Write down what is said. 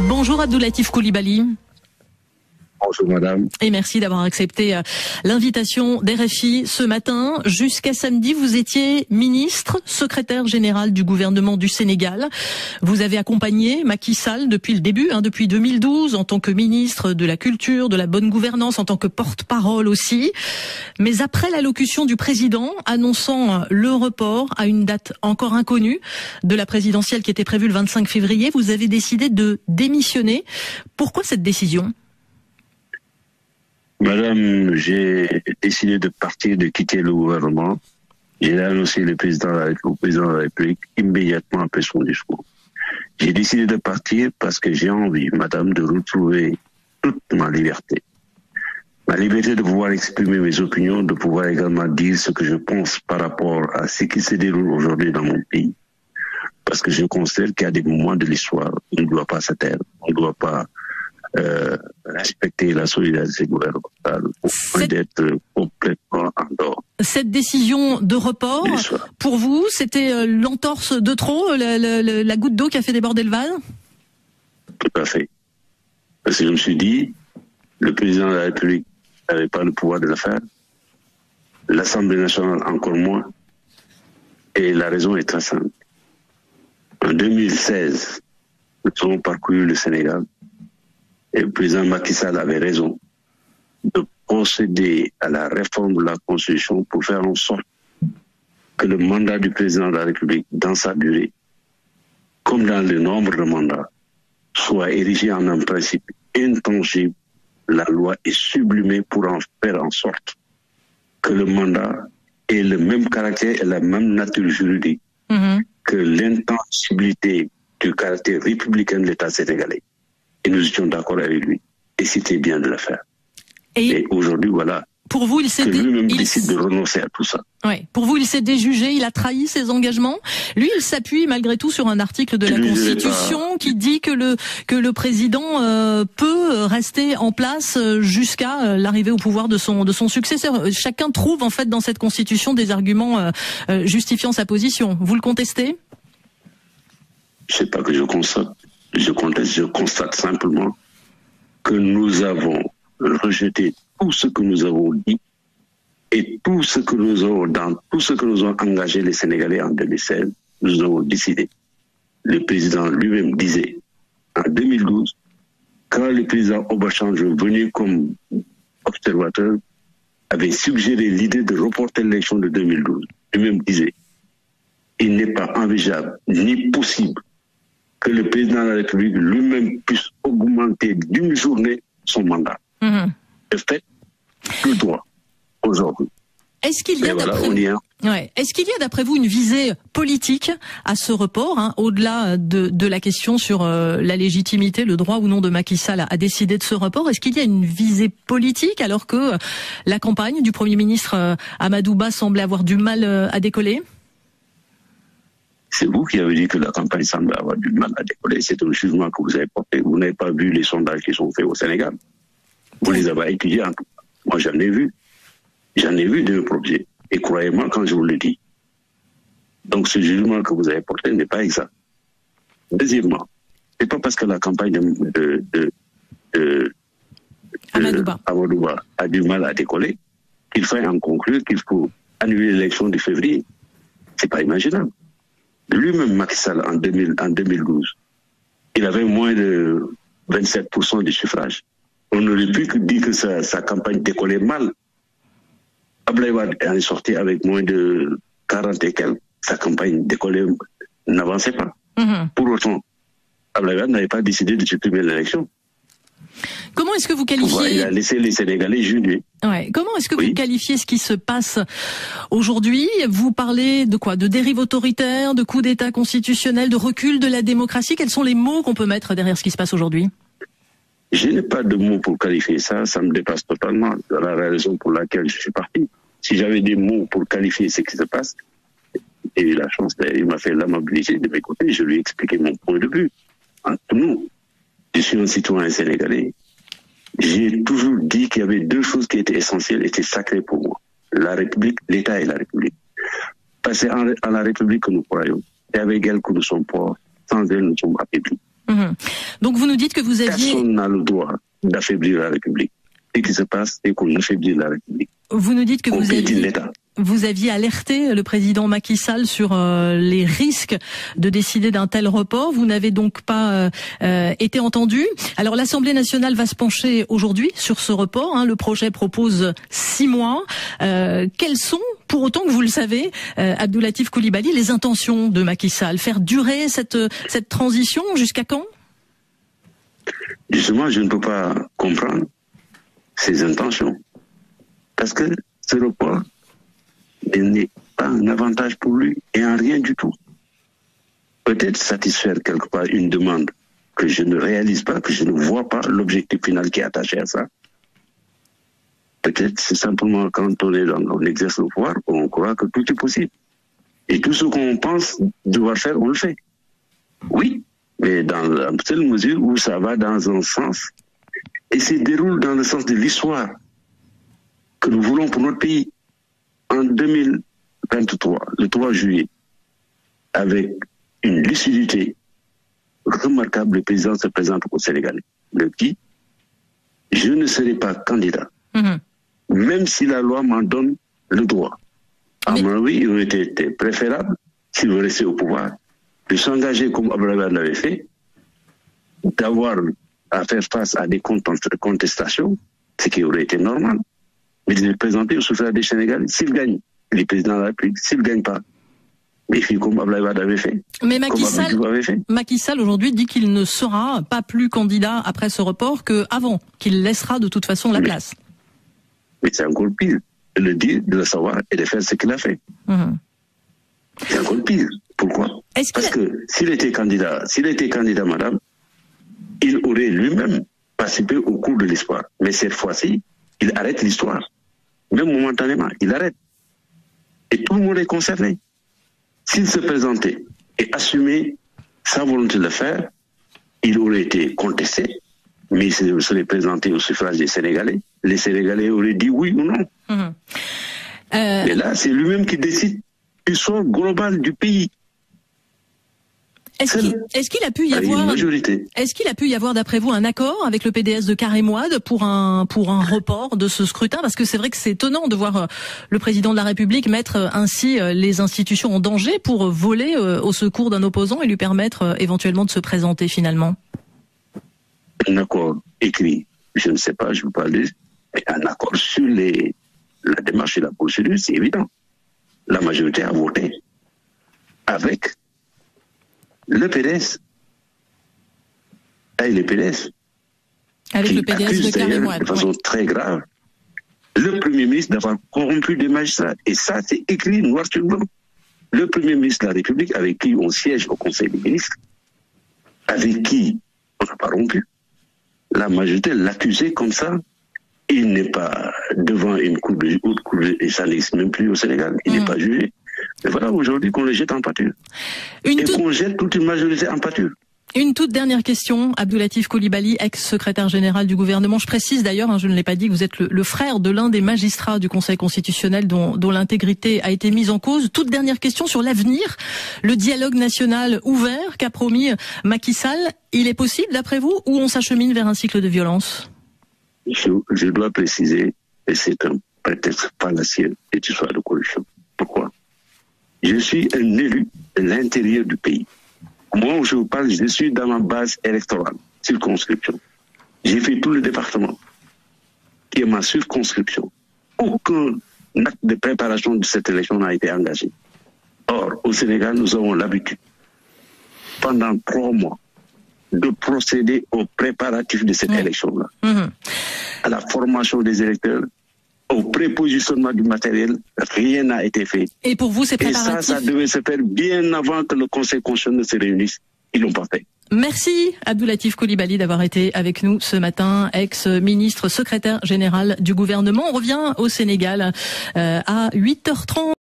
Bonjour Abdoulatif Coulibaly. Bonjour madame. Et merci d'avoir accepté l'invitation d'RFI ce matin. Jusqu'à samedi, vous étiez ministre, secrétaire général du gouvernement du Sénégal. Vous avez accompagné Macky Sall depuis le début, depuis 2012, en tant que ministre de la Culture, de la bonne gouvernance, en tant que porte-parole aussi. Mais après l'allocution du président annonçant le report à une date encore inconnue de la présidentielle qui était prévue le 25 février, vous avez décidé de démissionner. Pourquoi cette décision ? Madame, j'ai décidé de partir, de quitter le gouvernement. J'ai annoncé au président de la République immédiatement après son discours. J'ai décidé de partir parce que j'ai envie, madame, de retrouver toute ma liberté. Ma liberté de pouvoir exprimer mes opinions, de pouvoir également dire ce que je pense par rapport à ce qui se déroule aujourd'hui dans mon pays. Parce que je considère qu'il y a des moments de l'histoire où on ne doit pas se taire, on ne doit pas respecter la solidarité gouvernementale pour d'être complètement en dehors. Cette décision de report, pour vous, c'était l'entorse de trop, la goutte d'eau qui a fait déborder le vase ? Tout à fait. Parce que je me suis dit, le président de la République n'avait pas le pouvoir de le faire, l'Assemblée nationale encore moins, et la raison est très simple. En 2016, nous avons parcouru le Sénégal. Et le président Macky Sall avait raison de procéder à la réforme de la Constitution pour faire en sorte que le mandat du président de la République, dans sa durée, comme dans le nombre de mandats, soit érigé en un principe intangible. La loi est sublimée pour en faire en sorte que le mandat ait le même caractère et la même nature juridique que l'intangibilité du caractère républicain de l'État sénégalais. Et nous étions d'accord avec lui. Et c'était bien de le faire. Et aujourd'hui, voilà. Pour vous, il lui-même décide de renoncer à tout ça. Ouais. Pour vous, il s'est déjugé, il a trahi ses engagements. Lui, il s'appuie malgré tout sur un article de la Constitution qui dit que le président peut rester en place jusqu'à l'arrivée au pouvoir de son successeur. Chacun trouve en fait dans cette Constitution des arguments justifiant sa position. Vous le contestez ? Je sais pas que je constate. Je constate simplement que nous avons rejeté tout ce que nous avons dit et tout ce que nous avons engagé les Sénégalais en 2016, nous avons décidé. Le président lui-même disait en 2012, quand le président Obasanjo venu comme observateur avait suggéré l'idée de reporter l'élection de 2012, lui-même disait, il n'est pas envisageable ni possible que le président de la République lui-même puisse augmenter d'une journée son mandat. De fait, le droit aujourd'hui. Est-ce qu'il y a d'après vous une visée politique à ce report, au-delà de la question sur la légitimité, le droit ou non de Macky Sall à décider de ce report? Est-ce qu'il y a une visée politique alors que la campagne du Premier ministre Amadou Ba semblait avoir du mal à décoller? C'est vous qui avez dit que la campagne semble avoir du mal à décoller. C'est un jugement que vous avez porté. Vous n'avez pas vu les sondages qui sont faits au Sénégal. Vous les avez étudiés en tout cas. Moi, j'en ai vu. J'en ai vu de mes propres yeux. Et croyez-moi quand je vous le dis. Donc, ce jugement que vous avez porté n'est pas exact. Deuxièmement, c'est pas parce que la campagne de Amadou Ba a du mal à décoller qu'il faut en conclure qu'il faut annuler l'élection de février. C'est pas imaginable. Lui-même, Macky Sall, en 2012, il avait moins de 27% du suffrage. On aurait pu dire que sa campagne décollait mal. Abdoulaye Wade est sorti avec moins de 40 et quelques. Sa campagne décollait, n'avançait pas. Pour autant, Abdoulaye Wade n'avait pas décidé de supprimer l'élection. Comment est-ce que vous qualifiez... Il a laissé les Sénégalais juger. Ouais. Comment est-ce que vous qualifiez ce qui se passe aujourd'hui? Vous parlez de quoi? De dérive autoritaire, de coup d'État constitutionnel, de recul de la démocratie? Quels sont les mots qu'on peut mettre derrière ce qui se passe aujourd'hui? Je n'ai pas de mots pour qualifier ça, ça me dépasse totalement. C'est la raison pour laquelle je suis parti. Si j'avais des mots pour qualifier ce qui se passe, j'ai eu la chance, il m'a fait l'amabilité de m'écouter, je lui ai expliqué mon point de vue. Entre nous, je suis un citoyen sénégalais. J'ai toujours dit qu'il y avait deux choses qui étaient essentielles, étaient sacrées pour moi. La République, l'État et la République. Parce que à la République que nous croyons, et avec elle que nous sommes forts, sans elle nous sommes affaiblis. Donc vous nous dites que vous aviez... Personne n'a le droit d'affaiblir la République. Ce qui se passe, c'est qu'on affaiblit la République. Vous nous dites que vous aviez alerté le président Macky Sall sur les risques de décider d'un tel report. Vous n'avez donc pas été entendu. Alors l'Assemblée nationale va se pencher aujourd'hui sur ce report. Le projet propose 6 mois. Quelles sont, pour autant que vous le savez, Abdoulatif Coulibaly, les intentions de Macky Sall? Faire durer cette transition jusqu'à quand? Justement, je ne peux pas comprendre ses intentions. Parce que ce report n'est pas un avantage pour lui et en rien du tout. Peut-être satisfaire quelque part une demande que je ne réalise pas, que je ne vois pas l'objectif final qui est attaché à ça. Peut-être c'est simplement quand on exerce le pouvoir qu'on croit que tout est possible. Et tout ce qu'on pense devoir faire, on le fait. Oui, mais dans la seule mesure où ça va dans un sens et se déroule dans le sens de l'histoire que nous voulons pour notre pays. En 2023, le 3 juillet, avec une lucidité remarquable, le président se présente au Sénégal. Le dit, je ne serai pas candidat, même si la loi m'en donne le droit. À mon avis, il aurait été préférable, s'il veut rester au pouvoir, de s'engager comme Abdoulaye l'avait fait, d'avoir à faire face à des contestations, ce qui aurait été normal. Mais de se présenter au suffrage des Sénégalais. S'il gagne, il est président de la République. S'il ne gagne pas, il fait comme Abdoulaye Wade avait fait. Mais Macky Sall aujourd'hui dit qu'il ne sera pas plus candidat après ce report qu'avant, qu'il laissera de toute façon la place. Mais c'est encore pire de le dire, de le savoir et de faire ce qu'il a fait. C'est encore pire. Pourquoi? Parce que s'il était candidat, madame, il aurait lui-même participé au cours de l'histoire. Mais cette fois-ci, il arrête l'histoire. Même momentanément, il arrête. Et tout le monde est concerné. S'il se présentait et assumait sa volonté de le faire, il aurait été contesté, mais il serait présenté au suffrage des Sénégalais. Les Sénégalais auraient dit oui ou non. Mais là, c'est lui-même qui décide du sort global du pays. Est-ce qu'il a pu y avoir, d'après vous, un accord avec le PDS de Karim Wade pour un report de ce scrutin? Parce que c'est vrai que c'est étonnant de voir le président de la République mettre ainsi les institutions en danger pour voler au secours d'un opposant et lui permettre éventuellement de se présenter finalement. Un accord écrit, je ne sais pas, je ne veux pas le dire, mais un accord sur la démarche et la procédure, c'est évident. La majorité a voté avec le PDS. Et le PDS. Avec le PDS de Karim Wade. De façon très grave, le Premier ministre d'avoir corrompu des magistrats. Et ça, c'est écrit noir sur blanc. Le Premier ministre de la République, avec qui on siège au Conseil des ministres, avec qui on n'a pas rompu, la majorité l'accusait comme ça. Il n'est pas devant une cour de et ça n'existe même plus au Sénégal. Il n'est pas jugé. Mais voilà, aujourd'hui, qu'on le jette en pâture. Qu'on jette toute une majorité en pâture. Une toute dernière question, Abdoulatif Coulibaly, ex-secrétaire général du gouvernement. Je précise d'ailleurs, je ne l'ai pas dit, que vous êtes le frère de l'un des magistrats du Conseil constitutionnel dont l'intégrité a été mise en cause. Toute dernière question sur l'avenir. Le dialogue national ouvert qu'a promis Macky Sall, il est possible d'après vous, ou on s'achemine vers un cycle de violence? Je dois préciser, et c'est un prétexte fallacieux, cette histoire de corruption. Pourquoi? Je suis un élu de l'intérieur du pays. Moi, où je vous parle, je suis dans ma base électorale, circonscription. J'ai fait tout le département, qui est ma circonscription. Aucun acte de préparation de cette élection n'a été engagé. Or, au Sénégal, nous avons l'habitude, pendant 3 mois, de procéder aux préparatifs de cette élection-là. À la formation des électeurs, au prépositionnement du matériel, rien n'a été fait. Et pour vous, c'est préparatif? Et ça devait se faire bien avant que le Conseil constitutionnel se réunisse. Ils l'ont pas fait. Merci Abdoulatif Coulibaly d'avoir été avec nous ce matin, ex-ministre secrétaire général du gouvernement. On revient au Sénégal à 8h30.